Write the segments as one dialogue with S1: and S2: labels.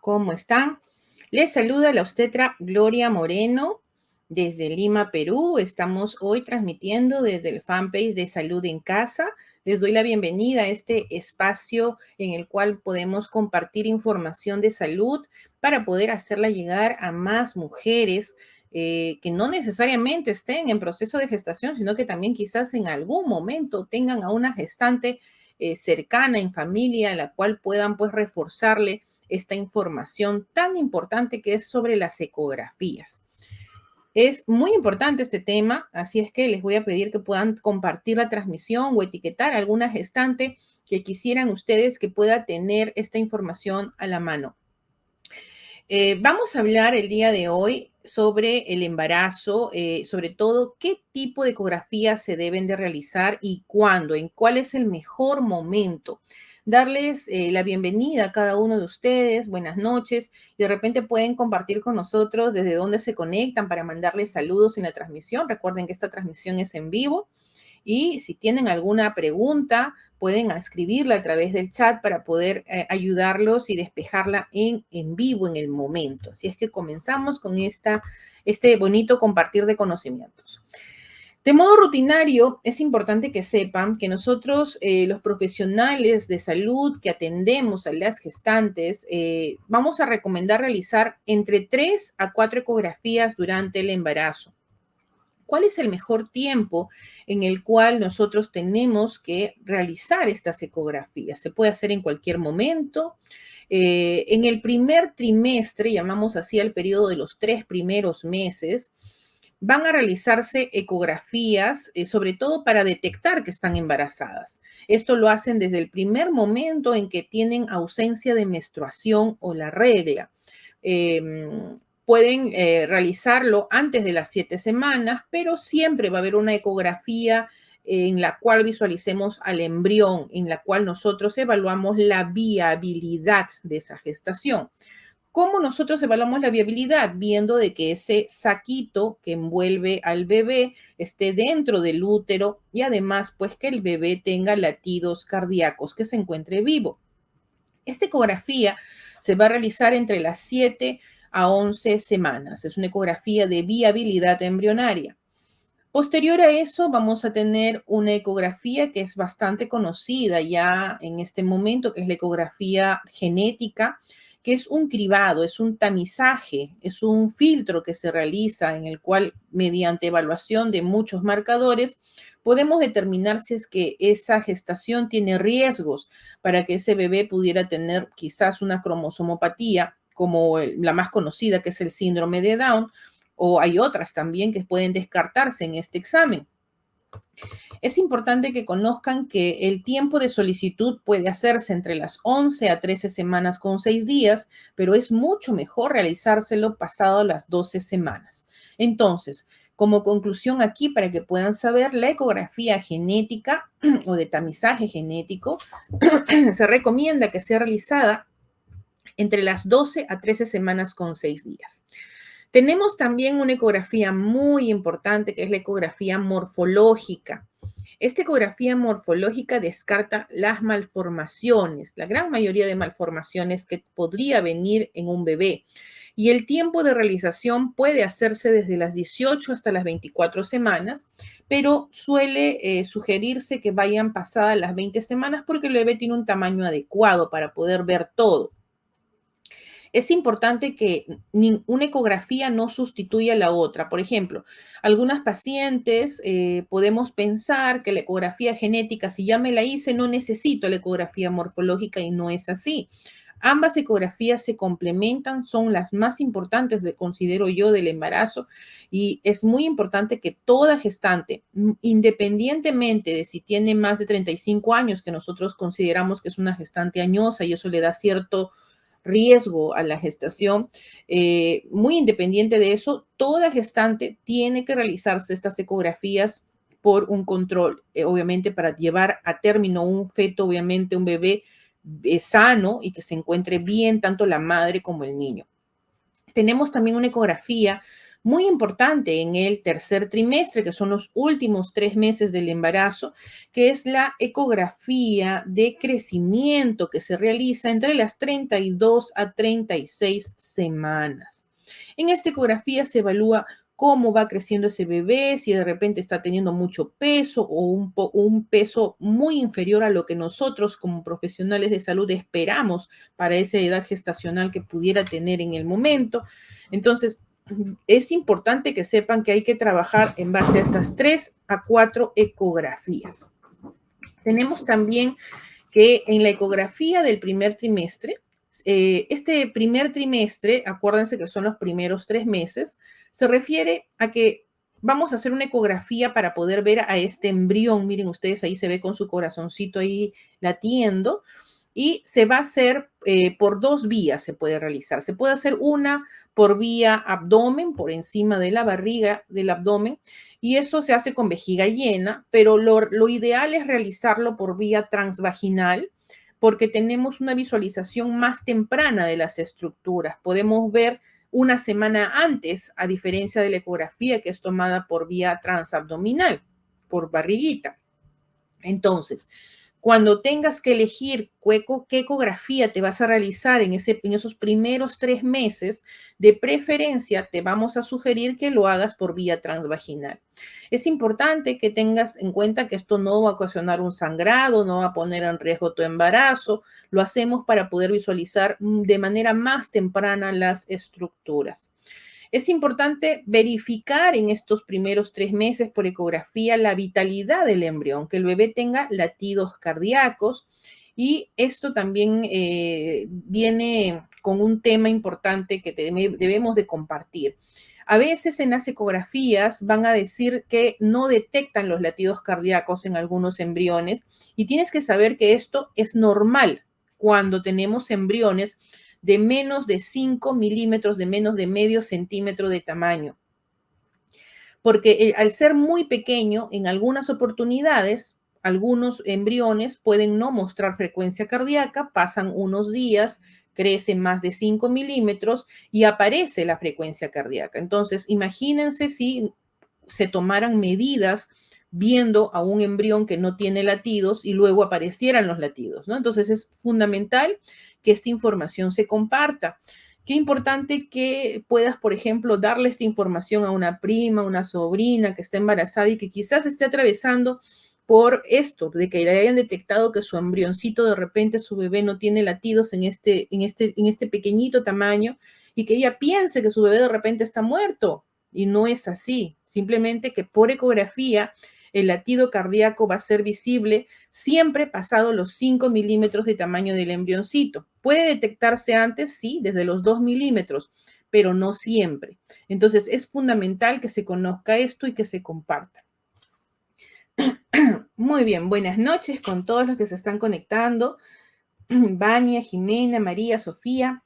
S1: ¿Cómo están? Les saluda la obstetra Gloria Moreno desde Lima, Perú. Estamos hoy transmitiendo desde el fanpage de Salud en Casa. Les doy la bienvenida a este espacio en el cual podemos compartir información de salud para poder hacerla llegar a más mujeres que no necesariamente estén en proceso de gestación, sino que también quizás en algún momento tengan a una gestante cercana en familia, en la cual puedan pues reforzarle esta información tan importante que es sobre las ecografías. Es muy importante este tema, así es que les voy a pedir que puedan compartir la transmisión o etiquetar a alguna gestante que quisieran ustedes que pueda tener esta información a la mano. Vamos a hablar el día de hoy sobre el embarazo, sobre todo qué tipo de ecografías se deben de realizar y cuándo, en cuál es el mejor momento. Darles la bienvenida a cada uno de ustedes, buenas noches, y de repente pueden compartir con nosotros desde dónde se conectan para mandarles saludos en la transmisión. Recuerden que esta transmisión es en vivo. Y si tienen alguna pregunta, pueden escribirla a través del chat para poder ayudarlos y despejarla en vivo en el momento. Así es que comenzamos con este bonito compartir de conocimientos. De modo rutinario, es importante que sepan que nosotros, los profesionales de salud que atendemos a las gestantes, vamos a recomendar realizar entre 3 a 4 ecografías durante el embarazo. ¿Cuál es el mejor tiempo en el cual nosotros tenemos que realizar estas ecografías? Se puede hacer en cualquier momento. En el primer trimestre, llamamos así al periodo de los 3 primeros meses, van a realizarse ecografías, sobre todo para detectar que están embarazadas. Esto lo hacen desde el primer momento en que tienen ausencia de menstruación o la regla. Pueden realizarlo antes de las 7 semanas, pero siempre va a haber una ecografía en la cual visualicemos al embrión, en la cual nosotros evaluamos la viabilidad de esa gestación. ¿Cómo nosotros evaluamos la viabilidad? Viendo de que ese saquito que envuelve al bebé esté dentro del útero y además pues que el bebé tenga latidos cardíacos, que se encuentre vivo. Esta ecografía se va a realizar entre las 7 a 11 semanas. Es una ecografía de viabilidad embrionaria. Posterior a eso, vamos a tener una ecografía que es bastante conocida ya en este momento, que es la ecografía genética, que es un cribado, es un tamizaje, es un filtro que se realiza en el cual, mediante evaluación de muchos marcadores, podemos determinar si es que esa gestación tiene riesgos para que ese bebé pudiera tener quizás una cromosomopatía, como la más conocida, que es el síndrome de Down, o hay otras también que pueden descartarse en este examen. Es importante que conozcan que el tiempo de solicitud puede hacerse entre las 11 a 13 semanas con 6 días, pero es mucho mejor realizárselo pasado las 12 semanas. Entonces, como conclusión aquí, para que puedan saber, la ecografía genética o de tamizaje genético se recomienda que sea realizada entre las 12 a 13 semanas con 6 días. Tenemos también una ecografía muy importante que es la ecografía morfológica. Esta ecografía morfológica descarta las malformaciones, la gran mayoría de malformaciones que podría venir en un bebé. Y el tiempo de realización puede hacerse desde las 18 hasta las 24 semanas, pero suele sugerirse que vayan pasadas las 20 semanas porque el bebé tiene un tamaño adecuado para poder ver todo. Es importante que una ecografía no sustituya a la otra. Por ejemplo, algunas pacientes podemos pensar que la ecografía genética, si ya me la hice, no necesito la ecografía morfológica y no es así. Ambas ecografías se complementan, son las más importantes, considero yo, del embarazo y es muy importante que toda gestante, independientemente de si tiene más de 35 años, que nosotros consideramos que es una gestante añosa y eso le da cierto riesgo a la gestación, muy independiente de eso, toda gestante tiene que realizarse estas ecografías por un control, obviamente para llevar a término un feto, obviamente un bebé sano y que se encuentre bien tanto la madre como el niño. Tenemos también una ecografía Muy importante en el tercer trimestre, que son los últimos 3 meses del embarazo, que es la ecografía de crecimiento que se realiza entre las 32 a 36 semanas. En esta ecografía se evalúa cómo va creciendo ese bebé, si de repente está teniendo mucho peso o un peso muy inferior a lo que nosotros como profesionales de salud esperamos para esa edad gestacional que pudiera tener en el momento. Entonces, es importante que sepan que hay que trabajar en base a estas 3 a 4 ecografías. Tenemos también que en la ecografía del primer trimestre, este primer trimestre, acuérdense que son los primeros 3 meses, se refiere a que vamos a hacer una ecografía para poder ver a este embrión. Miren ustedes, ahí se ve con su corazoncito ahí latiendo. Y se va a hacer por 2 vías, se puede realizar. Se puede hacer una por vía abdomen, por encima de la barriga del abdomen, y eso se hace con vejiga llena, pero lo ideal es realizarlo por vía transvaginal, porque tenemos una visualización más temprana de las estructuras. Podemos ver una semana antes, a diferencia de la ecografía que es tomada por vía transabdominal, por barriguita. Entonces, cuando tengas que elegir qué ecografía te vas a realizar en esos primeros 3 meses, de preferencia te vamos a sugerir que lo hagas por vía transvaginal. Es importante que tengas en cuenta que esto no va a ocasionar un sangrado, no va a poner en riesgo tu embarazo. Lo hacemos para poder visualizar de manera más temprana las estructuras. Es importante verificar en estos primeros 3 meses por ecografía la vitalidad del embrión, que el bebé tenga latidos cardíacos, y esto también viene con un tema importante que debemos de compartir. A veces en las ecografías van a decir que no detectan los latidos cardíacos en algunos embriones, y tienes que saber que esto es normal cuando tenemos embriones de menos de 5 milímetros, de menos de medio centímetro de tamaño. Porque al ser muy pequeño, en algunas oportunidades, algunos embriones pueden no mostrar frecuencia cardíaca, pasan unos días, crecen más de 5 milímetros y aparece la frecuencia cardíaca. Entonces, imagínense si se tomaran medidas viendo a un embrión que no tiene latidos y luego aparecieran los latidos, ¿no? Entonces es fundamental que esta información se comparta. Qué importante que puedas, por ejemplo, darle esta información a una prima, una sobrina que está embarazada y que quizás esté atravesando por esto, de que le hayan detectado que su embrioncito, de repente su bebé no tiene latidos en este pequeñito tamaño, y que ella piense que su bebé de repente está muerto. Y no es así, simplemente que por ecografía el latido cardíaco va a ser visible siempre pasado los 5 milímetros de tamaño del embrioncito. Puede detectarse antes, sí, desde los 2 milímetros, pero no siempre. Entonces es fundamental que se conozca esto y que se comparta. Muy bien, buenas noches con todos los que se están conectando. Vania, Jimena, María, Sofía,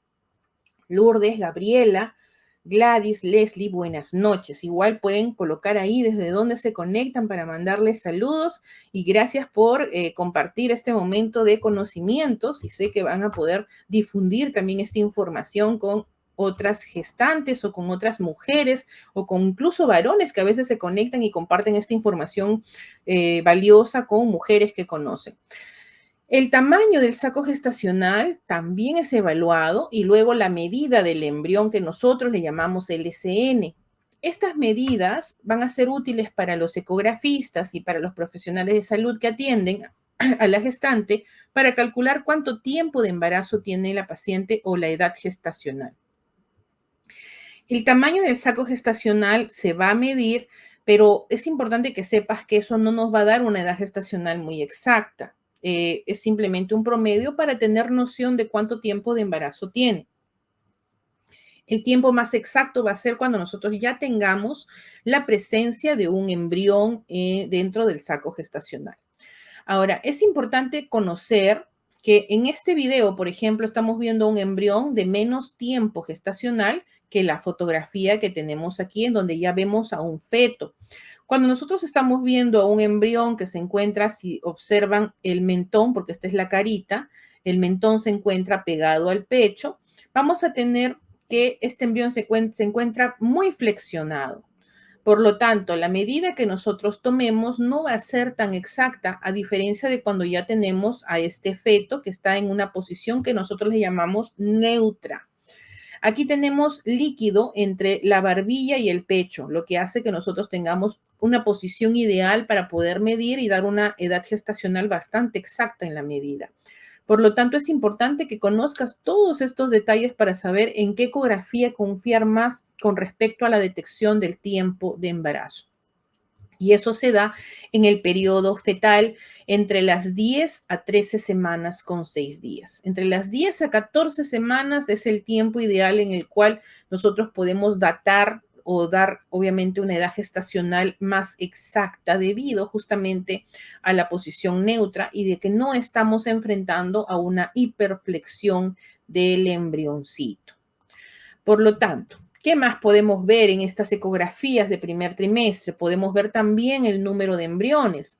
S1: Lourdes, Gabriela, Gladys, Leslie, buenas noches. Igual pueden colocar ahí desde dónde se conectan para mandarles saludos, y gracias por compartir este momento de conocimientos, y sé que van a poder difundir también esta información con otras gestantes o con otras mujeres o con incluso varones que a veces se conectan y comparten esta información valiosa con mujeres que conocen. El tamaño del saco gestacional también es evaluado, y luego la medida del embrión, que nosotros le llamamos LCN. Estas medidas van a ser útiles para los ecografistas y para los profesionales de salud que atienden a la gestante para calcular cuánto tiempo de embarazo tiene la paciente o la edad gestacional. El tamaño del saco gestacional se va a medir, pero es importante que sepas que eso no nos va a dar una edad gestacional muy exacta. Es simplemente un promedio para tener noción de cuánto tiempo de embarazo tiene. El tiempo más exacto va a ser cuando nosotros ya tengamos la presencia de un embrión dentro del saco gestacional. Ahora, es importante conocer que en este video, por ejemplo, estamos viendo un embrión de menos tiempo gestacional que la fotografía que tenemos aquí, en donde ya vemos a un feto. Cuando nosotros estamos viendo a un embrión que se encuentra, si observan el mentón, porque esta es la carita, el mentón se encuentra pegado al pecho, vamos a tener que este embrión se encuentra muy flexionado. Por lo tanto, la medida que nosotros tomemos no va a ser tan exacta, a diferencia de cuando ya tenemos a este feto que está en una posición que nosotros le llamamos neutra. Aquí tenemos líquido entre la barbilla y el pecho, lo que hace que nosotros tengamos una posición ideal para poder medir y dar una edad gestacional bastante exacta en la medida. Por lo tanto, es importante que conozcas todos estos detalles para saber en qué ecografía confiar más con respecto a la detección del tiempo de embarazo. Y eso se da en el periodo fetal entre las 10 a 13 semanas con 6 días. Entre las 10 a 14 semanas es el tiempo ideal en el cual nosotros podemos datar o dar obviamente una edad gestacional más exacta debido justamente a la posición neutra y de que no estamos enfrentando a una hiperflexión del embrioncito. Por lo tanto, ¿qué más podemos ver en estas ecografías de primer trimestre? Podemos ver también el número de embriones.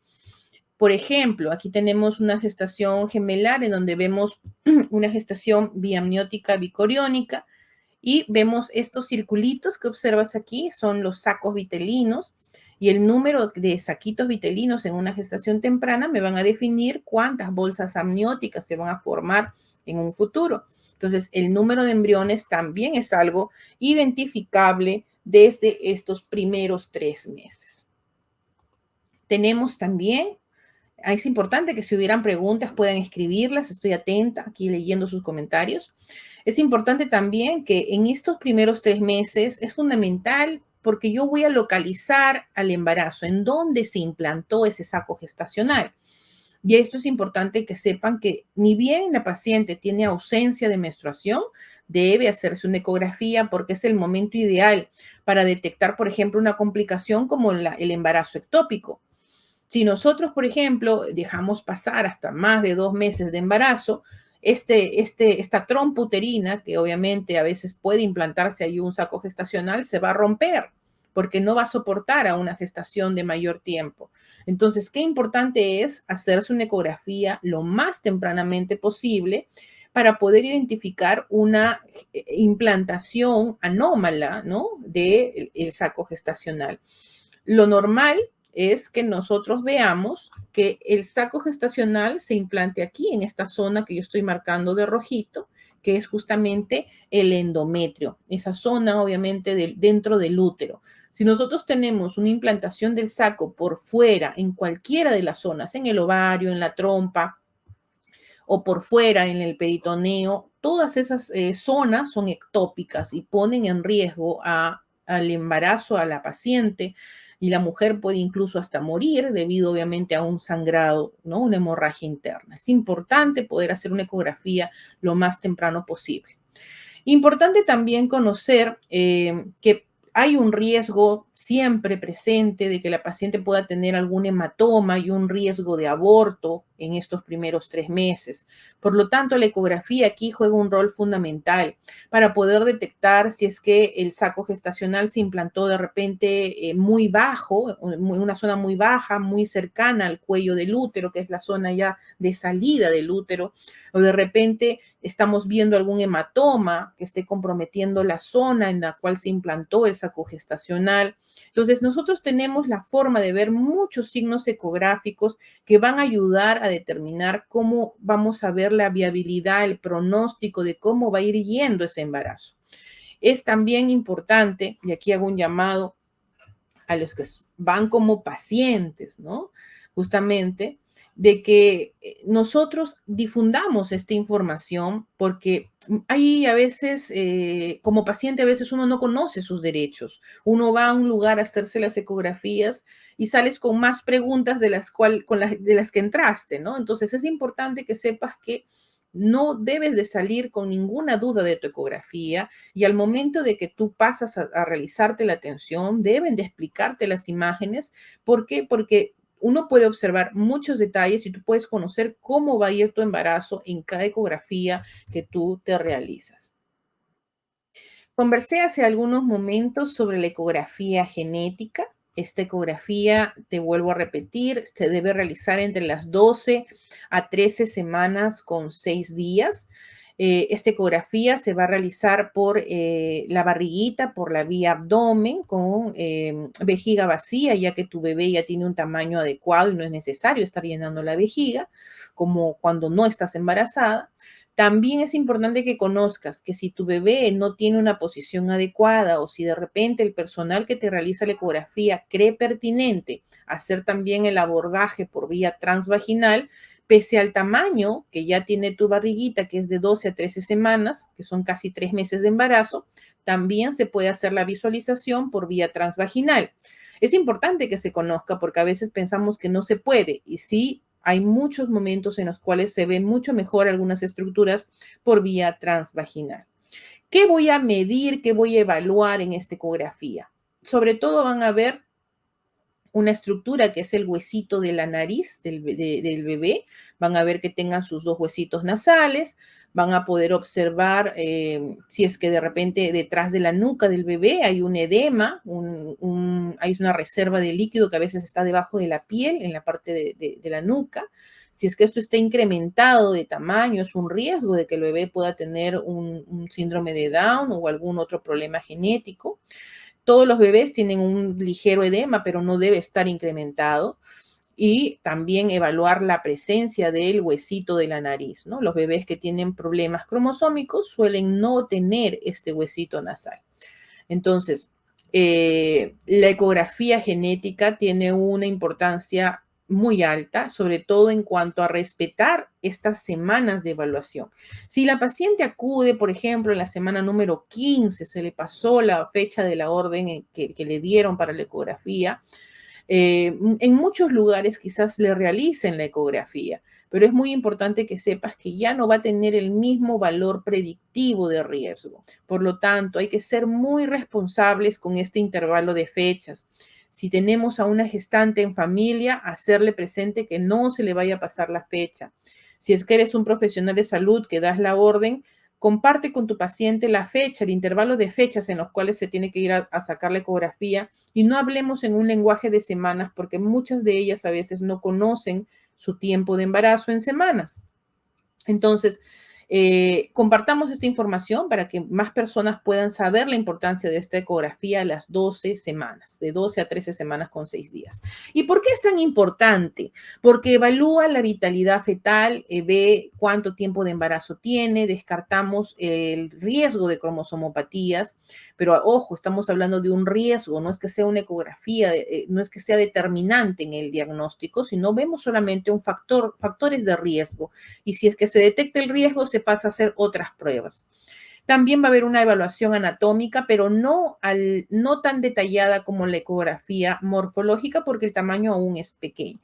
S1: Por ejemplo, aquí tenemos una gestación gemelar en donde vemos una gestación biamniótica bicoriónica y vemos estos circulitos que observas aquí, son los sacos vitelinos y el número de saquitos vitelinos en una gestación temprana me van a definir cuántas bolsas amnióticas se van a formar en un futuro. Entonces, el número de embriones también es algo identificable desde estos primeros 3 meses. Tenemos también, es importante que si hubieran preguntas puedan escribirlas, estoy atenta aquí leyendo sus comentarios. Es importante también que en estos primeros 3 meses es fundamental porque yo voy a localizar al embarazo, en dónde se implantó ese saco gestacional. Y esto es importante que sepan que ni bien la paciente tiene ausencia de menstruación, debe hacerse una ecografía porque es el momento ideal para detectar, por ejemplo, una complicación como el embarazo ectópico. Si nosotros, por ejemplo, dejamos pasar hasta más de 2 meses de embarazo, esta trompa uterina, que obviamente a veces puede implantarse ahí un saco gestacional, se va a romper porque no va a soportar a una gestación de mayor tiempo. Entonces, qué importante es hacerse una ecografía lo más tempranamente posible para poder identificar una implantación anómala, ¿no? Del saco gestacional. Lo normal es que nosotros veamos que el saco gestacional se implante aquí, en esta zona que yo estoy marcando de rojito, que es justamente el endometrio, esa zona obviamente dentro del útero. Si nosotros tenemos una implantación del saco por fuera, en cualquiera de las zonas, en el ovario, en la trompa o por fuera, en el peritoneo, todas esas zonas son ectópicas y ponen en riesgo al embarazo, a la paciente, y la mujer puede incluso hasta morir debido obviamente a un sangrado, ¿no? Una hemorragia interna. Es importante poder hacer una ecografía lo más temprano posible. Importante también conocer que hay un riesgo siempre presente de que la paciente pueda tener algún hematoma y un riesgo de aborto en estos primeros 3 meses. Por lo tanto, la ecografía aquí juega un rol fundamental para poder detectar si es que el saco gestacional se implantó de repente muy bajo, una zona muy baja, muy cercana al cuello del útero, que es la zona ya de salida del útero, o de repente estamos viendo algún hematoma que esté comprometiendo la zona en la cual se implantó el saco gestacional. Entonces, nosotros tenemos la forma de ver muchos signos ecográficos que van a ayudar a determinar cómo vamos a ver la viabilidad, el pronóstico de cómo va a ir yendo ese embarazo. Es también importante, y aquí hago un llamado a los que van como pacientes, ¿no? Justamente, de que nosotros difundamos esta información porque hay a veces, como paciente, a veces uno no conoce sus derechos. Uno va a un lugar a hacerse las ecografías y sales con más preguntas de las que entraste, ¿no? Entonces es importante que sepas que no debes de salir con ninguna duda de tu ecografía y al momento de que tú pasas a realizarte la atención, deben de explicarte las imágenes. ¿Por qué? Porque uno puede observar muchos detalles y tú puedes conocer cómo va a ir tu embarazo en cada ecografía que tú te realizas. Conversé hace algunos momentos sobre la ecografía genética. Esta ecografía, te vuelvo a repetir, se debe realizar entre las 12 a 13 semanas con 6 días. Esta ecografía se va a realizar por la barriguita, por la vía abdomen, con vejiga vacía, ya que tu bebé ya tiene un tamaño adecuado y no es necesario estar llenando la vejiga, como cuando no estás embarazada. También es importante que conozcas que si tu bebé no tiene una posición adecuada o si de repente el personal que te realiza la ecografía cree pertinente hacer también el abordaje por vía transvaginal, pese al tamaño que ya tiene tu barriguita, que es de 12 a 13 semanas, que son casi 3 meses de embarazo, también se puede hacer la visualización por vía transvaginal. Es importante que se conozca porque a veces pensamos que no se puede y sí hay muchos momentos en los cuales se ven mucho mejor algunas estructuras por vía transvaginal. ¿Qué voy a medir? ¿Qué voy a evaluar en esta ecografía? Sobre todo van a ver una estructura que es el huesito de la nariz del bebé. Van a ver que tengan sus dos huesitos nasales. Van a poder observar si es que de repente detrás de la nuca del bebé hay un edema, hay una reserva de líquido que a veces está debajo de la piel, en la parte de la nuca. Si es que esto está incrementado de tamaño, es un riesgo de que el bebé pueda tener un síndrome de Down o algún otro problema genético. Todos los bebés tienen un ligero edema, pero no debe estar incrementado. Y también evaluar la presencia del huesito de la nariz, ¿no? Los bebés que tienen problemas cromosómicos suelen no tener este huesito nasal. Entonces, la ecografía genética tiene una importancia muy alta, sobre todo en cuanto a respetar estas semanas de evaluación. Si la paciente acude, por ejemplo, en la semana número 15, se le pasó la fecha de la orden que le dieron para la ecografía, en muchos lugares quizás le realicen la ecografía, pero es muy importante que sepas que ya no va a tener el mismo valor predictivo de riesgo. Por lo tanto, hay que ser muy responsables con este intervalo de fechas. Si tenemos a una gestante en familia, hacerle presente que no se le vaya a pasar la fecha. Si es que eres un profesional de salud que das la orden, comparte con tu paciente la fecha, el intervalo de fechas en los cuales se tiene que ir a sacar la ecografía y no hablemos en un lenguaje de semanas porque muchas de ellas a veces no conocen su tiempo de embarazo en semanas. Entonces, compartamos esta información para que más personas puedan saber la importancia de esta ecografía a las 12 semanas, de 12 a 13 semanas con 6 días. ¿Y por qué es tan importante? Porque evalúa la vitalidad fetal, ve cuánto tiempo de embarazo tiene, descartamos el riesgo de cromosomopatías, pero ojo, estamos hablando de un riesgo, no es que sea una ecografía, no es que sea determinante en el diagnóstico, sino vemos solamente factores de riesgo. Y si es que se detecta el riesgo, se pasa a hacer otras pruebas. También va a haber una evaluación anatómica, pero no tan detallada como la ecografía morfológica, porque el tamaño aún es pequeño.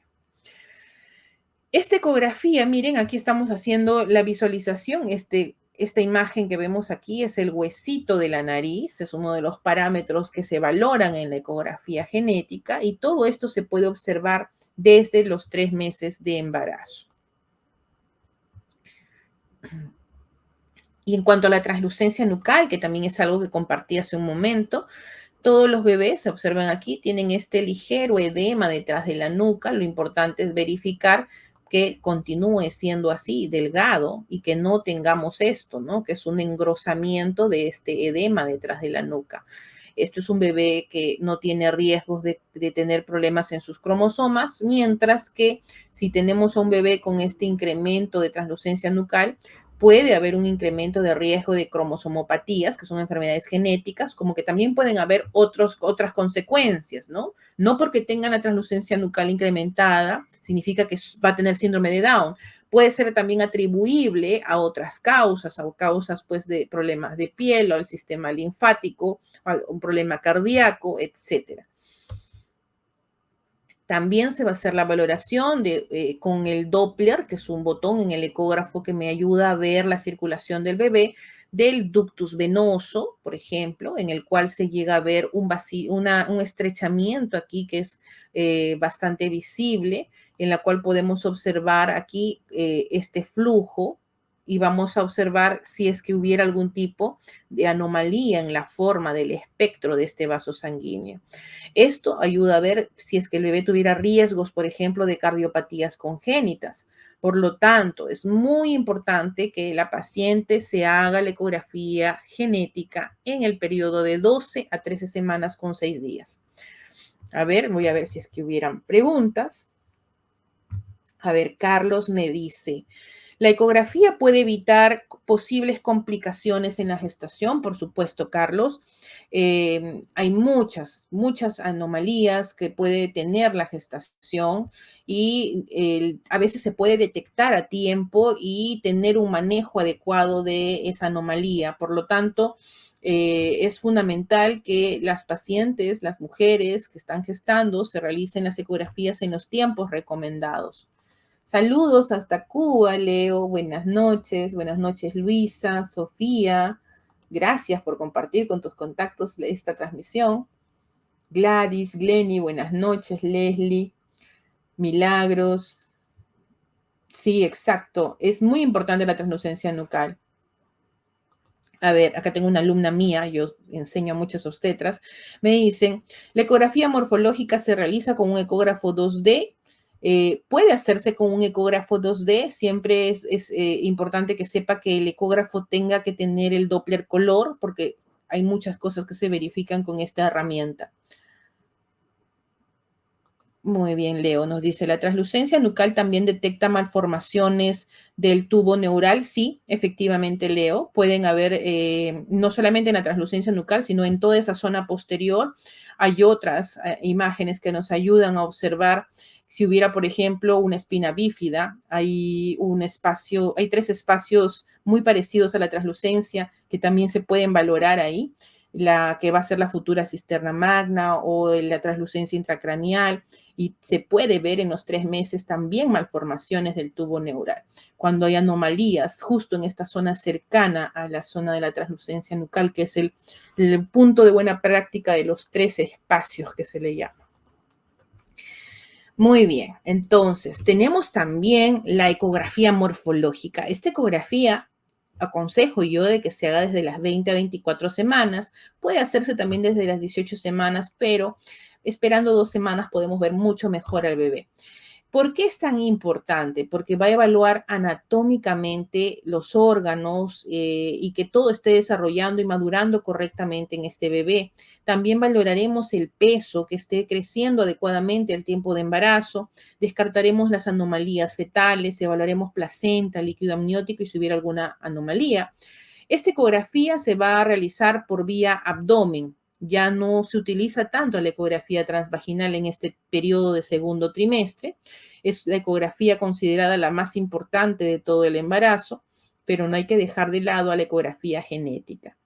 S1: Esta ecografía, miren, aquí estamos haciendo la visualización. Esta imagen que vemos aquí es el huesito de la nariz, es uno de los parámetros que se valoran en la ecografía genética y todo esto se puede observar desde los 3 meses de embarazo. Y en cuanto a la translucencia nucal, que también es algo que compartí hace un momento, todos los bebés, se observan aquí, tienen este ligero edema detrás de la nuca. Lo importante es verificar que continúe siendo así, delgado, y que no tengamos esto, ¿no? Que es un engrosamiento de este edema detrás de la nuca. Esto es un bebé que no tiene riesgos de tener problemas en sus cromosomas, mientras que si tenemos a un bebé con este incremento de translucencia nucal, puede haber un incremento de riesgo de cromosomopatías, que son enfermedades genéticas, como que también pueden haber otras consecuencias, ¿no? No porque tengan la translucencia nucal incrementada, significa que va a tener síndrome de Down. Puede ser también atribuible a otras causas, a causas pues de problemas de piel o al sistema linfático, a un problema cardíaco, etcétera. También se va a hacer la valoración con el Doppler, que es un botón en el ecógrafo que me ayuda a ver la circulación del bebé, del ductus venoso, por ejemplo, en el cual se llega a ver un estrechamiento aquí que es bastante visible, en la cual podemos observar aquí este flujo y vamos a observar si es que hubiera algún tipo de anomalía en la forma del espectro de este vaso sanguíneo. Esto ayuda a ver si es que el bebé tuviera riesgos, por ejemplo, de cardiopatías congénitas. Por lo tanto, es muy importante que la paciente se haga la ecografía genética en el periodo de 12 a 13 semanas con 6 días. A ver, voy a ver si es que hubieran preguntas. A ver, Carlos me dice, ¿la ecografía puede evitar posibles complicaciones en la gestación? Por supuesto, Carlos. Hay muchas anomalías que puede tener la gestación y a veces se puede detectar a tiempo y tener un manejo adecuado de esa anomalía. Por lo tanto, es fundamental que las pacientes, las mujeres que están gestando, se realicen las ecografías en los tiempos recomendados. Saludos hasta Cuba, Leo. Buenas noches Luisa, Sofía. Gracias por compartir con tus contactos esta transmisión. Gladys, Glenny, buenas noches, Leslie. Milagros. Sí, exacto. Es muy importante la translucencia nucal. A ver, acá tengo una alumna mía, yo enseño a muchas obstetras, me dicen, la ecografía morfológica se realiza con un ecógrafo 2D, puede hacerse con un ecógrafo 2D, siempre es importante que sepa que el ecógrafo tenga que tener el Doppler color, porque hay muchas cosas que se verifican con esta herramienta. Muy bien, Leo nos dice, ¿la translucencia nucal también detecta malformaciones del tubo neural? Sí, efectivamente, Leo. Pueden haber, no solamente en la translucencia nucal, sino en toda esa zona posterior. Hay otras imágenes que nos ayudan a observar si hubiera, por ejemplo, una espina bífida. Hay un espacio, hay 3 espacios muy parecidos a la translucencia que también se pueden valorar ahí. La que va a ser la futura cisterna magna o la translucencia intracraneal, y se puede ver en los 3 meses también malformaciones del tubo neural. Cuando hay anomalías justo en esta zona cercana a la zona de la translucencia nucal, que es el punto de buena práctica de los 3 espacios que se le llama. Muy bien, entonces tenemos también la ecografía morfológica. Esta ecografía aconsejo yo de que se haga desde las 20 a 24 semanas. Puede hacerse también desde las 18 semanas, pero esperando 2 semanas podemos ver mucho mejor al bebé. ¿Por qué es tan importante? Porque va a evaluar anatómicamente los órganos y que todo esté desarrollando y madurando correctamente en este bebé. También valoraremos el peso, que esté creciendo adecuadamente al tiempo de embarazo. Descartaremos las anomalías fetales, evaluaremos placenta, líquido amniótico y si hubiera alguna anomalía. Esta ecografía se va a realizar por vía abdomen. Ya no se utiliza tanto la ecografía transvaginal en este periodo de segundo trimestre. Es la ecografía considerada la más importante de todo el embarazo, pero no hay que dejar de lado a la ecografía genética.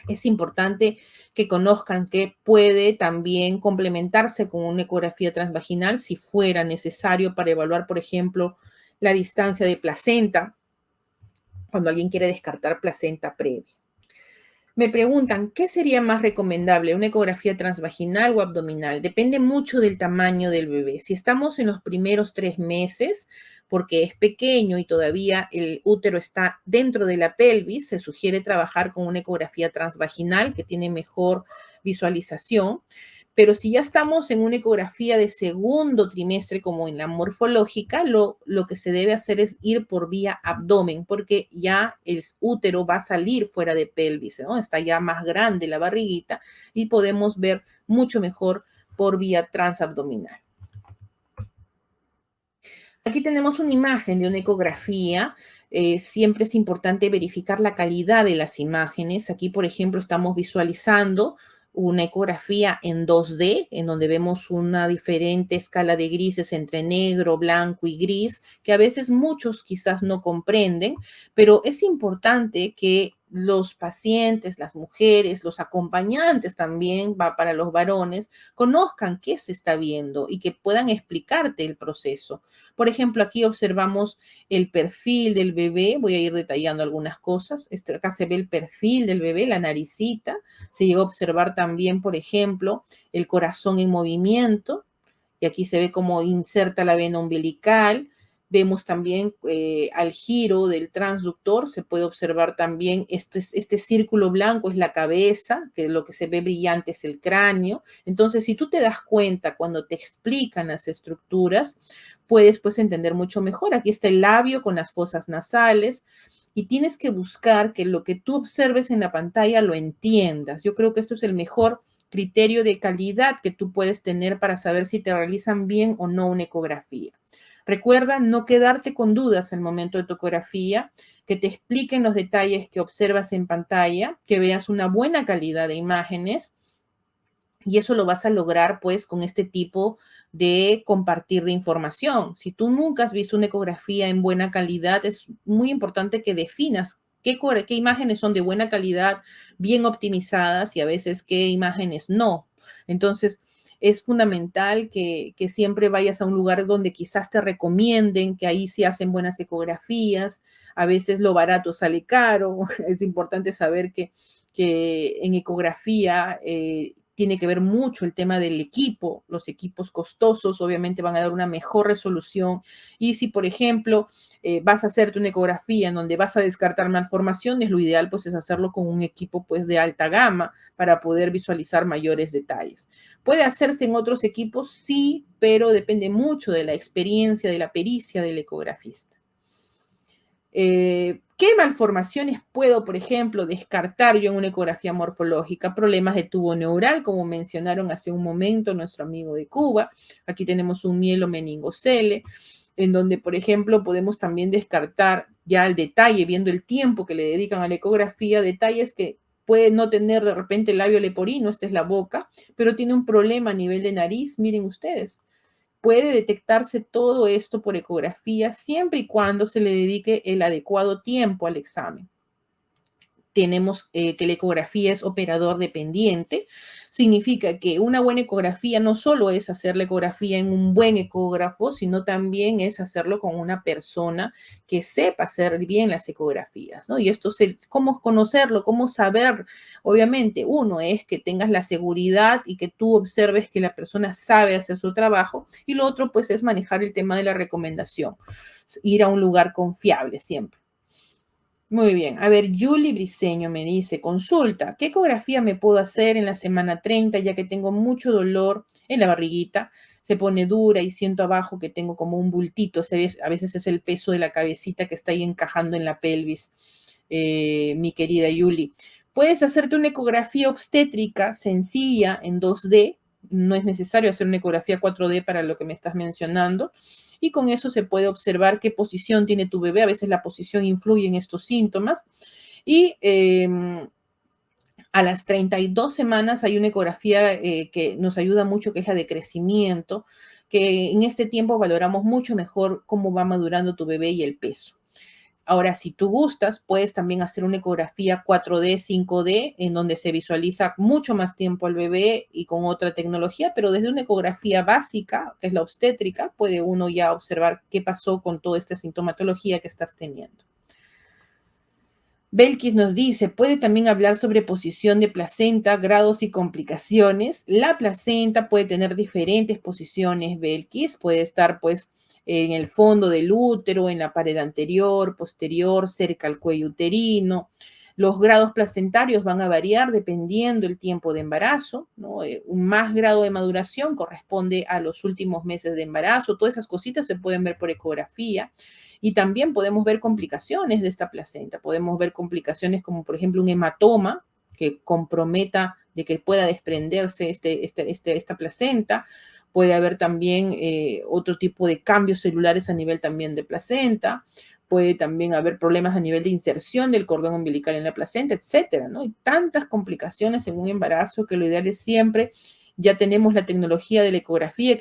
S1: Es importante que conozcan que puede también complementarse con una ecografía transvaginal si fuera necesario para evaluar, por ejemplo, la distancia de placenta, cuando alguien quiere descartar placenta previa. Me preguntan, ¿qué sería más recomendable, una ecografía transvaginal o abdominal? Depende mucho del tamaño del bebé. Si estamos en los primeros 3 meses, porque es pequeño y todavía el útero está dentro de la pelvis, se sugiere trabajar con una ecografía transvaginal que tiene mejor visualización. Pero si ya estamos en una ecografía de segundo trimestre, como en la morfológica, lo que se debe hacer es ir por vía abdomen, porque ya el útero va a salir fuera de pelvis, ¿no? Está ya más grande la barriguita y podemos ver mucho mejor por vía transabdominal. Aquí tenemos una imagen de una ecografía. Siempre es importante verificar la calidad de las imágenes. Aquí, por ejemplo, estamos visualizando una ecografía en 2D, en donde vemos una diferente escala de grises entre negro, blanco y gris, que a veces muchos quizás no comprenden, pero es importante que los pacientes, las mujeres, los acompañantes también, va para los varones, conozcan qué se está viendo y que puedan explicarte el proceso. Por ejemplo, aquí observamos el perfil del bebé. Voy a ir detallando algunas cosas. Acá se ve el perfil del bebé, la naricita. Se llega a observar también, por ejemplo, el corazón en movimiento. Y aquí se ve cómo inserta la vena umbilical. Vemos también al giro del transductor, se puede observar también este círculo blanco es la cabeza, que lo que se ve brillante es el cráneo. Entonces, si tú te das cuenta cuando te explican las estructuras, puedes pues entender mucho mejor. Aquí está el labio con las fosas nasales y tienes que buscar que lo que tú observes en la pantalla lo entiendas. Yo creo que esto es el mejor criterio de calidad que tú puedes tener para saber si te realizan bien o no una ecografía. Recuerda no quedarte con dudas al momento de tu ecografía, que te expliquen los detalles que observas en pantalla, que veas una buena calidad de imágenes y eso lo vas a lograr pues con este tipo de compartir de información. Si tú nunca has visto una ecografía en buena calidad, es muy importante que definas qué imágenes son de buena calidad, bien optimizadas y a veces qué imágenes no. Entonces, es fundamental que siempre vayas a un lugar donde quizás te recomienden, que ahí sí hacen buenas ecografías. A veces lo barato sale caro. Es importante saber que en ecografía tiene que ver mucho el tema del equipo. Los equipos costosos obviamente van a dar una mejor resolución. Y si, por ejemplo, vas a hacerte una ecografía en donde vas a descartar malformaciones, lo ideal pues es hacerlo con un equipo pues de alta gama para poder visualizar mayores detalles. ¿Puede hacerse en otros equipos? Sí, pero depende mucho de la experiencia, de la pericia del ecografista. ¿Qué malformaciones puedo, por ejemplo, descartar yo en una ecografía morfológica? Problemas de tubo neural, como mencionaron hace un momento nuestro amigo de Cuba. Aquí tenemos un mielomeningocele, en donde, por ejemplo, podemos también descartar ya al detalle, viendo el tiempo que le dedican a la ecografía, detalles que puede no tener de repente el labio leporino, esta es la boca, pero tiene un problema a nivel de nariz, miren ustedes. Puede detectarse todo esto por ecografía siempre y cuando se le dedique el adecuado tiempo al examen. Tenemos que la ecografía es operador dependiente. Significa que una buena ecografía no solo es hacer la ecografía en un buen ecógrafo, sino también es hacerlo con una persona que sepa hacer bien las ecografías, ¿no? Y esto cómo conocerlo, cómo saber. Obviamente, uno es que tengas la seguridad y que tú observes que la persona sabe hacer su trabajo. Y lo otro, pues, es manejar el tema de la recomendación. Ir a un lugar confiable siempre. Muy bien. A ver, Julie Briceño me dice, consulta, ¿qué ecografía me puedo hacer en la semana 30 ya que tengo mucho dolor en la barriguita? Se pone dura y siento abajo que tengo como un bultito. A veces es el peso de la cabecita que está ahí encajando en la pelvis, mi querida Julie. Puedes hacerte una ecografía obstétrica sencilla en 2D. No es necesario hacer una ecografía 4D para lo que me estás mencionando y con eso se puede observar qué posición tiene tu bebé. A veces la posición influye en estos síntomas. Y a las 32 semanas hay una ecografía que nos ayuda mucho, que es la de crecimiento, que en este tiempo valoramos mucho mejor cómo va madurando tu bebé y el peso. Ahora, si tú gustas, puedes también hacer una ecografía 4D, 5D, en donde se visualiza mucho más tiempo al bebé y con otra tecnología, pero desde una ecografía básica, que es la obstétrica, puede uno ya observar qué pasó con toda esta sintomatología que estás teniendo. Belkis nos dice, puede también hablar sobre posición de placenta, grados y complicaciones. La placenta puede tener diferentes posiciones, Belkis, puede estar pues en el fondo del útero, en la pared anterior, posterior, cerca al cuello uterino. Los grados placentarios van a variar dependiendo del tiempo de embarazo, ¿no? Un más grado de maduración corresponde a los últimos meses de embarazo. Todas esas cositas se pueden ver por ecografía. Y también podemos ver complicaciones de esta placenta. Podemos ver complicaciones como, por ejemplo, un hematoma que comprometa de que pueda desprenderse esta placenta. Puede haber también otro tipo de cambios celulares a nivel también de placenta. Puede también haber problemas a nivel de inserción del cordón umbilical en la placenta, etcétera, ¿no? Hay tantas complicaciones en un embarazo que lo ideal es siempre, ya tenemos la tecnología de la ecografía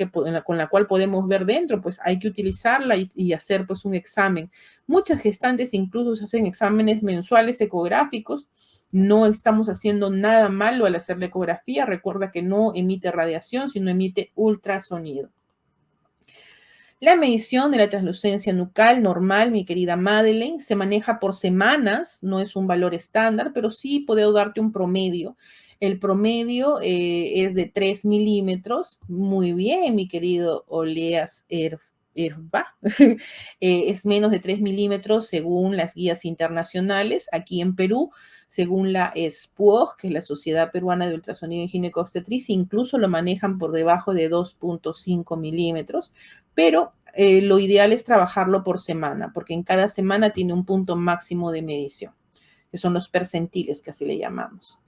S1: con la cual podemos ver dentro, pues hay que utilizarla y hacer pues un examen. Muchas gestantes incluso hacen exámenes mensuales ecográficos. No estamos haciendo nada malo al hacer la ecografía. Recuerda que no emite radiación, sino emite ultrasonido. La medición de la translucencia nucal normal, mi querida Madeleine, se maneja por semanas, no es un valor estándar, pero sí puedo darte un promedio. El promedio es de 3 milímetros. Muy bien, mi querido Oleas es menos de 3 milímetros según las guías internacionales. Aquí en Perú, según la SPUOG, que es la Sociedad Peruana de Ultrasonido y Ginecobstetricia, incluso lo manejan por debajo de 2.5 milímetros, pero lo ideal es trabajarlo por semana, porque en cada semana tiene un punto máximo de medición, que son los percentiles, que así le llamamos.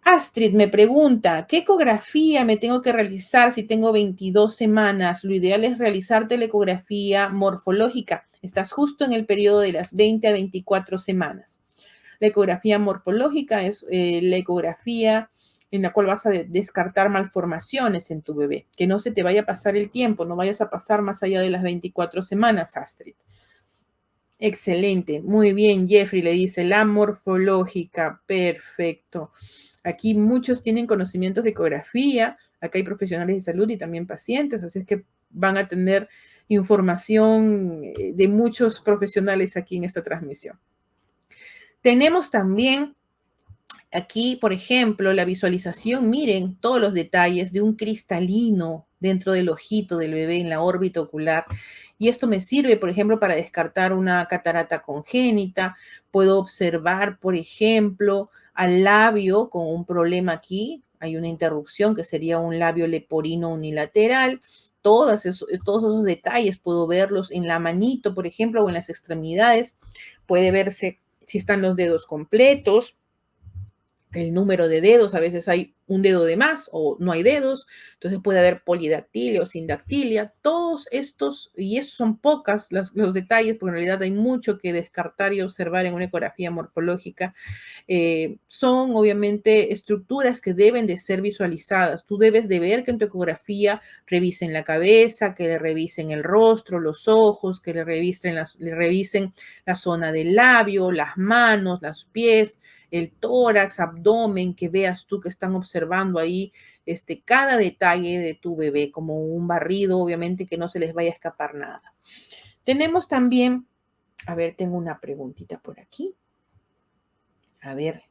S1: Astrid me pregunta, ¿qué ecografía me tengo que realizar si tengo 22 semanas? Lo ideal es realizarte la ecografía morfológica. Estás justo en el periodo de las 20 a 24 semanas. La ecografía morfológica es la ecografía en la cual vas a descartar malformaciones en tu bebé. Que no se te vaya a pasar el tiempo, no vayas a pasar más allá de las 24 semanas, Astrid. Excelente, muy bien, Jeffrey le dice, la morfológica, perfecto. Aquí muchos tienen conocimientos de ecografía, acá hay profesionales de salud y también pacientes, así es que van a tener información de muchos profesionales aquí en esta transmisión. Tenemos también aquí, por ejemplo, la visualización, miren todos los detalles de un cristalino dentro del ojito del bebé en la órbita ocular. Y esto me sirve, por ejemplo, para descartar una catarata congénita. Puedo observar, por ejemplo, al labio con un problema aquí. Hay una interrupción que sería un labio leporino unilateral. Todos esos detalles puedo verlos en la manito, por ejemplo, o en las extremidades. Puede verse si están los dedos completos, el número de dedos, a veces hay un dedo de más o no hay dedos, entonces puede haber polidactilia o sindactilia, todos estos, y esos son pocas los detalles, porque en realidad hay mucho que descartar y observar en una ecografía morfológica. Son obviamente estructuras que deben de ser visualizadas. Tú debes de ver que en tu ecografía revisen la cabeza, que le revisen el rostro, los ojos, que le revisen la zona del labio, las manos, los pies, el tórax, abdomen, que veas tú que están observando ahí cada detalle de tu bebé, como un barrido, obviamente que no se les vaya a escapar nada. Tenemos también, a ver, tengo una preguntita por aquí. A ver.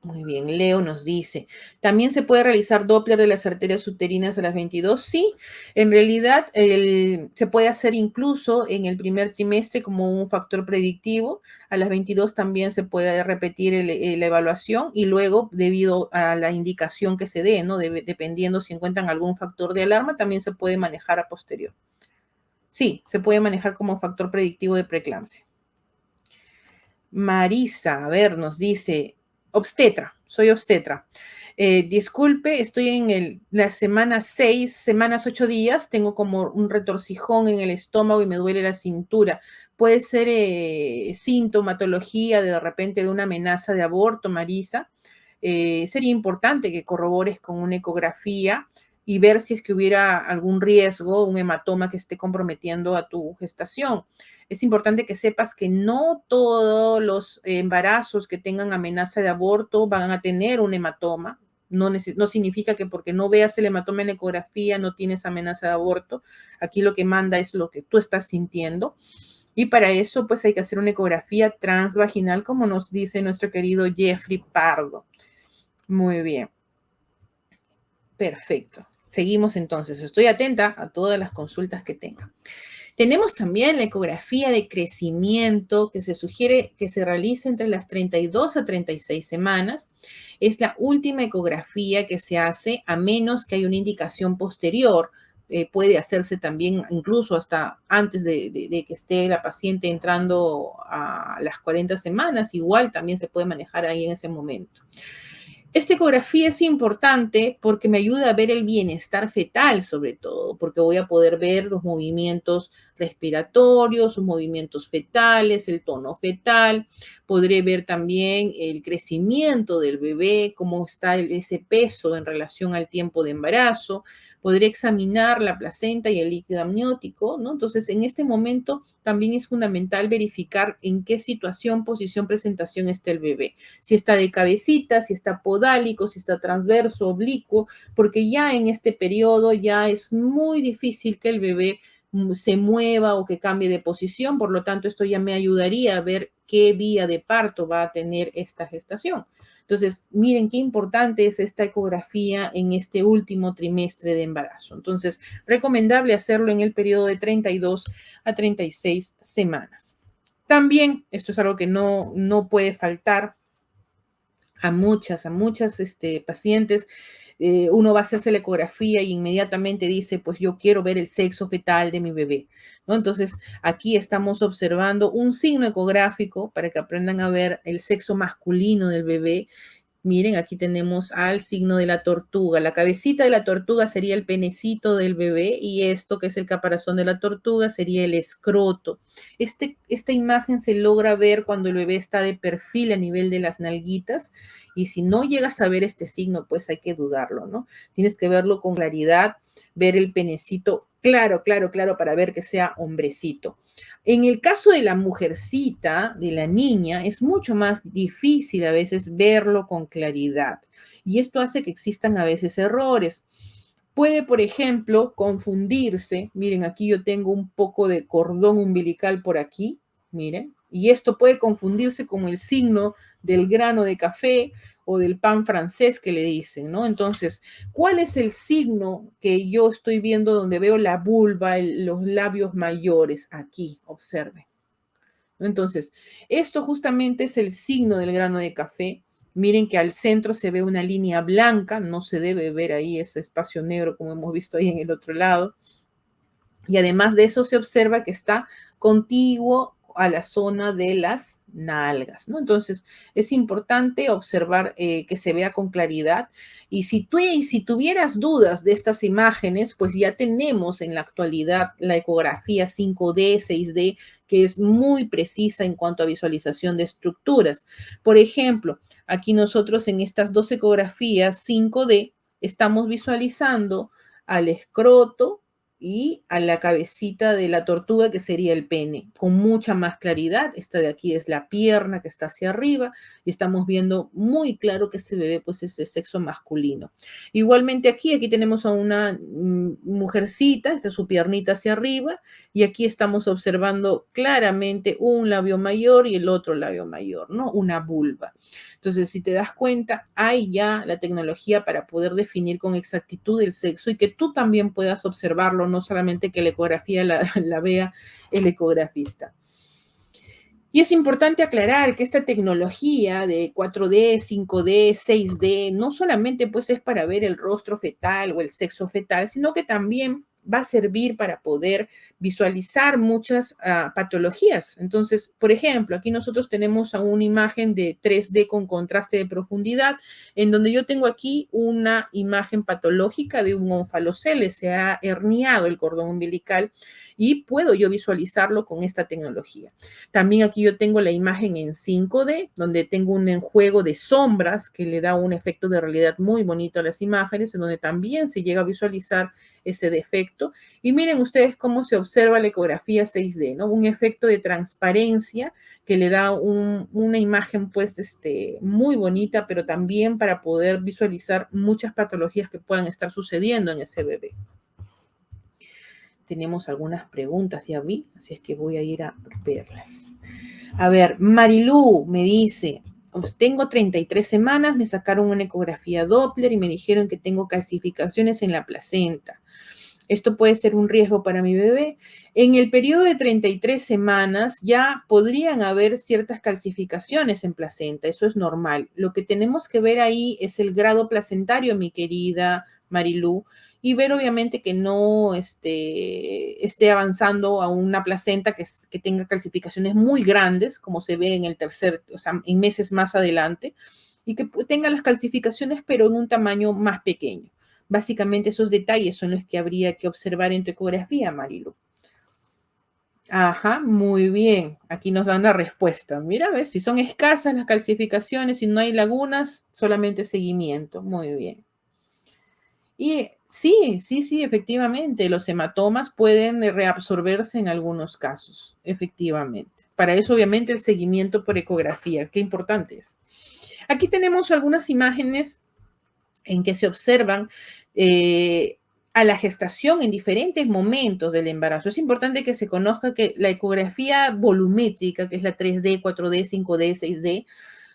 S1: Muy bien, Leo nos dice, ¿también se puede realizar Doppler de las arterias uterinas a las 22? Sí, en realidad se puede hacer incluso en el primer trimestre como un factor predictivo. A las 22 también se puede repetir la evaluación y luego, debido a la indicación que se dé, ¿no? Dependiendo si encuentran algún factor de alarma, también se puede manejar a posterior. Sí, se puede manejar como factor predictivo de preeclampsia. Marisa, a ver, nos dice, obstetra, soy obstetra. Disculpe, estoy en la semana 6, semanas 8 días, tengo como un retorcijón en el estómago y me duele la cintura. Puede ser sintomatología de repente de una amenaza de aborto, Marisa. Sería importante que corrobores con una ecografía y ver si es que hubiera algún riesgo, un hematoma que esté comprometiendo a tu gestación. Es importante que sepas que no todos los embarazos que tengan amenaza de aborto van a tener un hematoma. No significa que porque no veas el hematoma en la ecografía no tienes amenaza de aborto. Aquí lo que manda es lo que tú estás sintiendo. Y para eso, pues hay que hacer una ecografía transvaginal, como nos dice nuestro querido Jeffrey Pardo. Muy bien. Perfecto. Seguimos entonces. Estoy atenta a todas las consultas que tengan. Tenemos también la ecografía de crecimiento que se sugiere que se realice entre las 32 a 36 semanas. Es la última ecografía que se hace a menos que haya una indicación posterior. Puede hacerse también incluso hasta antes de que esté la paciente entrando a las 40 semanas. Igual también se puede manejar ahí en ese momento. Esta ecografía es importante porque me ayuda a ver el bienestar fetal, sobre todo, porque voy a poder ver los movimientos respiratorios, sus movimientos fetales, el tono fetal. Podré ver también el crecimiento del bebé, cómo está ese peso en relación al tiempo de embarazo. Podré examinar la placenta y el líquido amniótico, ¿no? Entonces, en este momento también es fundamental verificar en qué situación, posición, presentación está el bebé. Si está de cabecita, si está podálico, si está transverso, oblicuo, porque ya en este periodo ya es muy difícil que el bebé se mueva o que cambie de posición, por lo tanto esto ya me ayudaría a ver qué vía de parto va a tener esta gestación. Entonces, miren qué importante es esta ecografía en este último trimestre de embarazo. Entonces, recomendable hacerlo en el periodo de 32 a 36 semanas. También, esto es algo que no puede faltar a muchas pacientes. Uno va a hacerse la ecografía y inmediatamente dice, pues yo quiero ver el sexo fetal de mi bebé, ¿no? Entonces, aquí estamos observando un signo ecográfico para que aprendan a ver el sexo masculino del bebé. Miren, aquí tenemos al signo de la tortuga. La cabecita de la tortuga sería el penecito del bebé y esto que es el caparazón de la tortuga sería el escroto. Esta imagen se logra ver cuando el bebé está de perfil a nivel de las nalguitas y si no llegas a ver este signo, pues hay que dudarlo, ¿no? Tienes que verlo con claridad, ver el penecito claro, claro, claro para ver que sea hombrecito. En el caso de la mujercita, de la niña, es mucho más difícil a veces verlo con claridad. Y esto hace que existan a veces errores. Puede, por ejemplo, confundirse. Miren, aquí yo tengo un poco de cordón umbilical por aquí. Miren. Y esto puede confundirse con el signo del grano de café o del pan francés que le dicen, ¿no? Entonces, ¿cuál es el signo que yo estoy viendo donde veo la vulva, los labios mayores? Aquí, observen. Entonces, esto justamente es el signo del grano de café. Miren que al centro se ve una línea blanca, no se debe ver ahí ese espacio negro como hemos visto ahí en el otro lado. Y además de eso se observa que está contiguo a la zona de las nalgas, ¿no? Entonces, es importante observar que se vea con claridad. Y si tuvieras dudas de estas imágenes, pues ya tenemos en la actualidad la ecografía 5D, 6D, que es muy precisa en cuanto a visualización de estructuras. Por ejemplo, aquí nosotros en estas dos ecografías 5D estamos visualizando al escroto y a la cabecita de la tortuga, que sería el pene, con mucha más claridad. Esta de aquí es la pierna que está hacia arriba y estamos viendo muy claro que ese bebé pues es de sexo masculino. Igualmente aquí tenemos a una mujercita, esta es su piernita hacia arriba y aquí estamos observando claramente un labio mayor y el otro labio mayor, ¿no? Una vulva. Entonces, si te das cuenta, hay ya la tecnología para poder definir con exactitud el sexo y que tú también puedas observarlo, no solamente que la ecografía la vea el ecografista. Y es importante aclarar que esta tecnología de 4D, 5D, 6D, no solamente pues es para ver el rostro fetal o el sexo fetal, sino que también va a servir para poder visualizar muchas patologías. Entonces, por ejemplo, aquí nosotros tenemos una imagen de 3D con contraste de profundidad, en donde yo tengo aquí una imagen patológica de un onfalocele, se ha herniado el cordón umbilical y puedo yo visualizarlo con esta tecnología. También aquí yo tengo la imagen en 5D, donde tengo un enjuego de sombras que le da un efecto de realidad muy bonito a las imágenes, en donde también se llega a visualizar ese defecto. Y miren ustedes cómo se observa la ecografía 6D, ¿no? Un efecto de transparencia que le da una imagen, pues, muy bonita, pero también para poder visualizar muchas patologías que puedan estar sucediendo en ese bebé. Tenemos algunas preguntas, ya vi, así es que voy a ir a verlas. A ver, Marilú me dice, tengo 33 semanas, me sacaron una ecografía Doppler y me dijeron que tengo calcificaciones en la placenta. Esto puede ser un riesgo para mi bebé. En el periodo de 33 semanas ya podrían haber ciertas calcificaciones en placenta, eso es normal. Lo que tenemos que ver ahí es el grado placentario, mi querida Marilú, y ver obviamente que no esté avanzando a una placenta que tenga calcificaciones muy grandes, como se ve en el o sea, en meses más adelante, y que tenga las calcificaciones, pero en un tamaño más pequeño. Básicamente esos detalles son los que habría que observar en tu ecografía, Marilu. Ajá, muy bien. Aquí nos dan la respuesta. Mira, ves, si son escasas las calcificaciones, si no hay lagunas, solamente seguimiento. Muy bien. Y sí, efectivamente, los hematomas pueden reabsorberse en algunos casos, efectivamente. Para eso, obviamente, el seguimiento por ecografía, qué importante es. Aquí tenemos algunas imágenes en que se observan a la gestación en diferentes momentos del embarazo. Es importante que se conozca que la ecografía volumétrica, que es la 3D, 4D, 5D, 6D,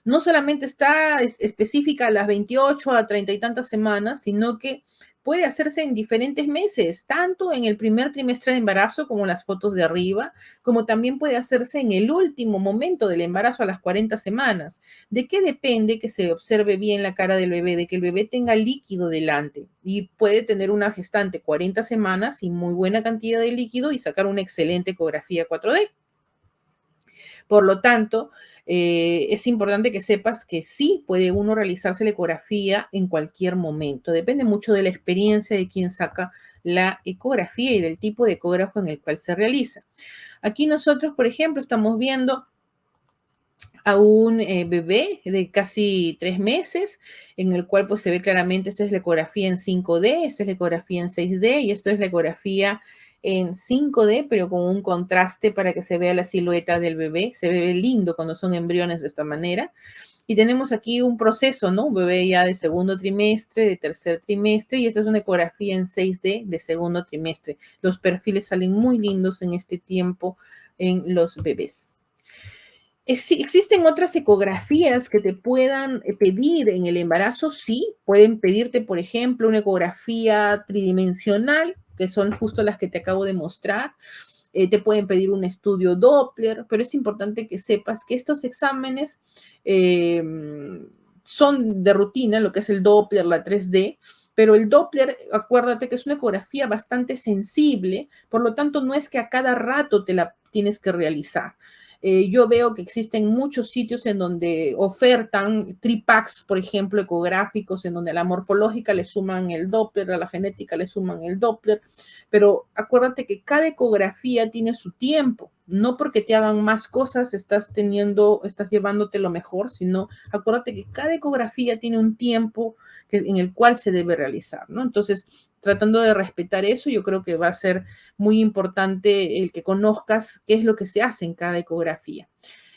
S1: no solamente está específica a las 28 a 30 y tantas semanas, sino que puede hacerse en diferentes meses, tanto en el primer trimestre de embarazo, como las fotos de arriba, como también puede hacerse en el último momento del embarazo a las 40 semanas. ¿De qué depende que se observe bien la cara del bebé? De que el bebé tenga líquido delante y puede tener una gestante 40 semanas y muy buena cantidad de líquido y sacar una excelente ecografía 4D. Por lo tanto, es importante que sepas que sí puede uno realizarse la ecografía en cualquier momento. Depende mucho de la experiencia de quien saca la ecografía y del tipo de ecógrafo en el cual se realiza. Aquí nosotros, por ejemplo, estamos viendo a un bebé de casi 3 meses, en el cual pues se ve claramente, esta es la ecografía en 5D, esta es la ecografía en 6D y esto es la ecografía en 5D, pero con un contraste para que se vea la silueta del bebé. Se ve lindo cuando son embriones de esta manera. Y tenemos aquí un proceso, ¿no? Un bebé ya de segundo trimestre, de tercer trimestre, y esta es una ecografía en 6D de segundo trimestre. Los perfiles salen muy lindos en este tiempo en los bebés. ¿Existen otras ecografías que te puedan pedir en el embarazo? Sí, pueden pedirte, por ejemplo, una ecografía tridimensional, que son justo las que te acabo de mostrar. Te pueden pedir un estudio Doppler, pero es importante que sepas que estos exámenes son de rutina, lo que es el Doppler, la 3D, pero el Doppler, acuérdate que es una ecografía bastante sensible, por lo tanto no es que a cada rato te la tienes que realizar. Yo veo que existen muchos sitios en donde ofertan tripacks, por ejemplo, ecográficos, en donde a la morfológica le suman el Doppler, a la genética le suman el Doppler, pero acuérdate que cada ecografía tiene su tiempo. No porque te hagan más cosas estás llevándote lo mejor, sino acuérdate que cada ecografía tiene un tiempo en el cual se debe realizar, ¿no? Entonces, tratando de respetar eso, yo creo que va a ser muy importante el que conozcas qué es lo que se hace en cada ecografía.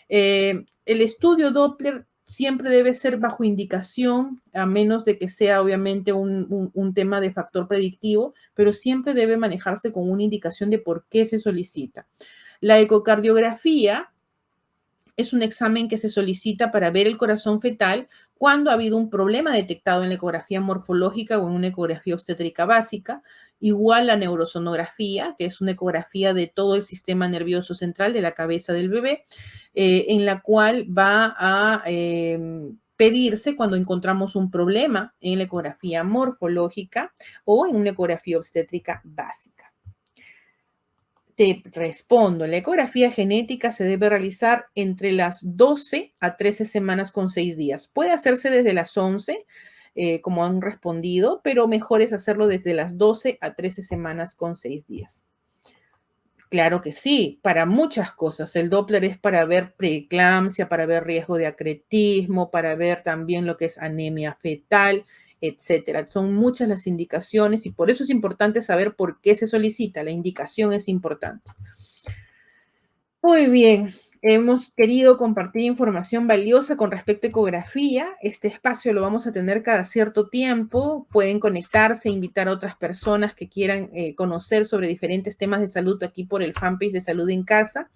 S1: El estudio Doppler siempre debe ser bajo indicación, a menos de que sea obviamente un tema de factor predictivo, pero siempre debe manejarse con una indicación de por qué se solicita. La ecocardiografía es un examen que se solicita para ver el corazón fetal cuando ha habido un problema detectado en la ecografía morfológica o en una ecografía obstétrica básica. Igual la neurosonografía, que es una ecografía de todo el sistema nervioso central de la cabeza del bebé, en la cual va a pedirse cuando encontramos un problema en la ecografía morfológica o en una ecografía obstétrica básica. Te respondo, la ecografía genética se debe realizar entre las 12 a 13 semanas con 6 días. Puede hacerse desde las 11, como han respondido, pero mejor es hacerlo desde las 12 a 13 semanas con 6 días. Claro que sí, para muchas cosas. El Doppler es para ver preeclampsia, para ver riesgo de acretismo, para ver también lo que es anemia fetal, etcétera. Son muchas las indicaciones y por eso es importante saber por qué se solicita. La indicación es importante. Muy bien, hemos querido compartir información valiosa con respecto a ecografía. Este espacio lo vamos a tener cada cierto tiempo. Pueden conectarse, invitar a otras personas que quieran conocer sobre diferentes temas de salud aquí por el fanpage de Salud en Casa.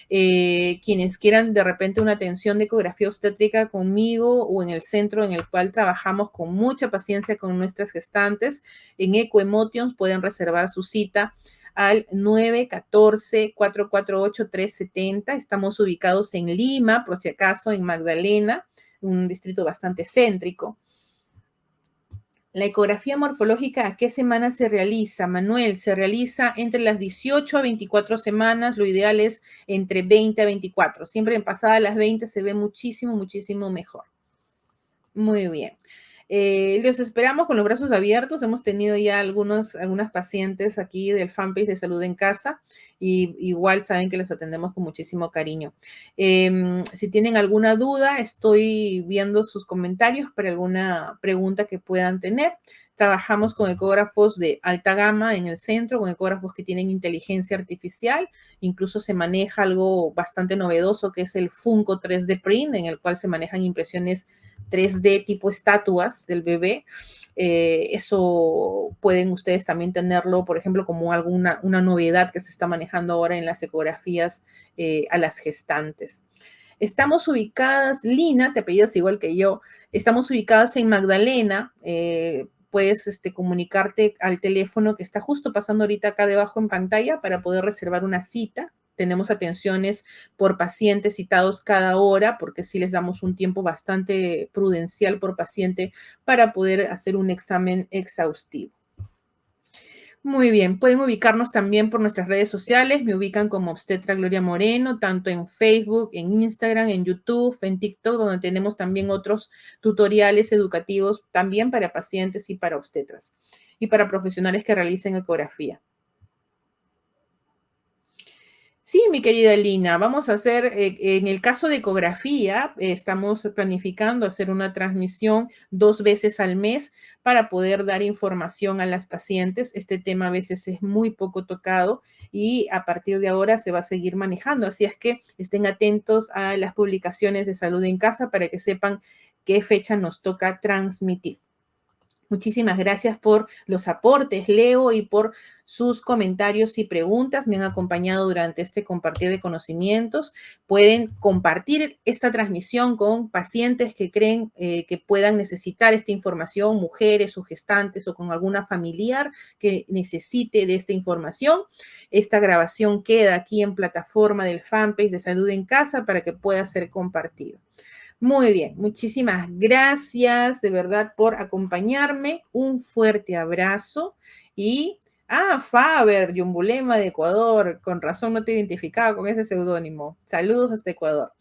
S1: Quienes quieran de repente una atención de ecografía obstétrica conmigo o en el centro en el cual trabajamos con mucha paciencia con nuestras gestantes, en Ecoemotions pueden reservar su cita al 914-448-370. Estamos ubicados en Lima, por si acaso, en Magdalena, un distrito bastante céntrico. La ecografía morfológica, ¿a qué semana se realiza? Manuel, se realiza entre las 18 a 24 semanas, lo ideal es entre 20 a 24. Siempre en pasadas las 20 se ve muchísimo, muchísimo mejor. Muy bien. Los esperamos con los brazos abiertos. Hemos tenido ya algunas pacientes aquí del fanpage de Salud en Casa y igual saben que les atendemos con muchísimo cariño. Si tienen alguna duda, estoy viendo sus comentarios para alguna pregunta que puedan tener. Trabajamos con ecógrafos de alta gama en el centro, con ecógrafos que tienen inteligencia artificial. Incluso se maneja algo bastante novedoso que es el Funko 3D Print, en el cual se manejan impresiones 3D tipo estatuas del bebé. Eso pueden ustedes también tenerlo, por ejemplo, como una novedad que se está manejando ahora en las ecografías a las gestantes. Estamos ubicadas, Lina, te apellidas igual que yo, estamos ubicadas en Magdalena. Puedes comunicarte al teléfono que está justo pasando ahorita acá debajo en pantalla para poder reservar una cita. Tenemos atenciones por pacientes citados cada hora, porque sí les damos un tiempo bastante prudencial por paciente para poder hacer un examen exhaustivo. Muy bien, pueden ubicarnos también por nuestras redes sociales. Me ubican como Obstetra Gloria Moreno, tanto en Facebook, en Instagram, en YouTube, en TikTok, donde tenemos también otros tutoriales educativos también para pacientes y para obstetras y para profesionales que realicen ecografía. Sí, mi querida Lina, vamos a hacer, en el caso de ecografía, estamos planificando hacer una transmisión 2 veces al mes para poder dar información a las pacientes. Este tema a veces es muy poco tocado y a partir de ahora se va a seguir manejando. Así es que estén atentos a las publicaciones de Salud en Casa para que sepan qué fecha nos toca transmitir. Muchísimas gracias por los aportes, Leo, y por sus comentarios y preguntas. Me han acompañado durante este compartir de conocimientos. Pueden compartir esta transmisión con pacientes que creen que puedan necesitar esta información, mujeres o gestantes o con alguna familiar que necesite de esta información. Esta grabación queda aquí en plataforma del fanpage de Salud en Casa para que pueda ser compartido. Muy bien, muchísimas gracias de verdad por acompañarme. Un fuerte abrazo y, Faber, Yumbulema de Ecuador, con razón no te identificaba con ese seudónimo. Saludos hasta Ecuador.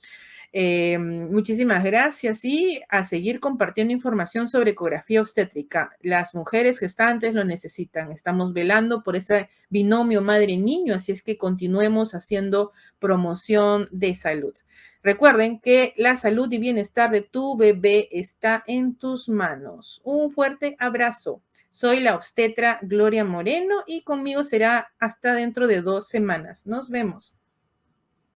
S1: Muchísimas gracias y a seguir compartiendo información sobre ecografía obstétrica. Las mujeres gestantes lo necesitan. Estamos velando por ese binomio madre-niño, así es que continuemos haciendo promoción de salud. Recuerden que la salud y bienestar de tu bebé está en tus manos. Un fuerte abrazo. Soy la obstetra Gloria Moreno y conmigo será hasta dentro de 2 semanas. Nos vemos.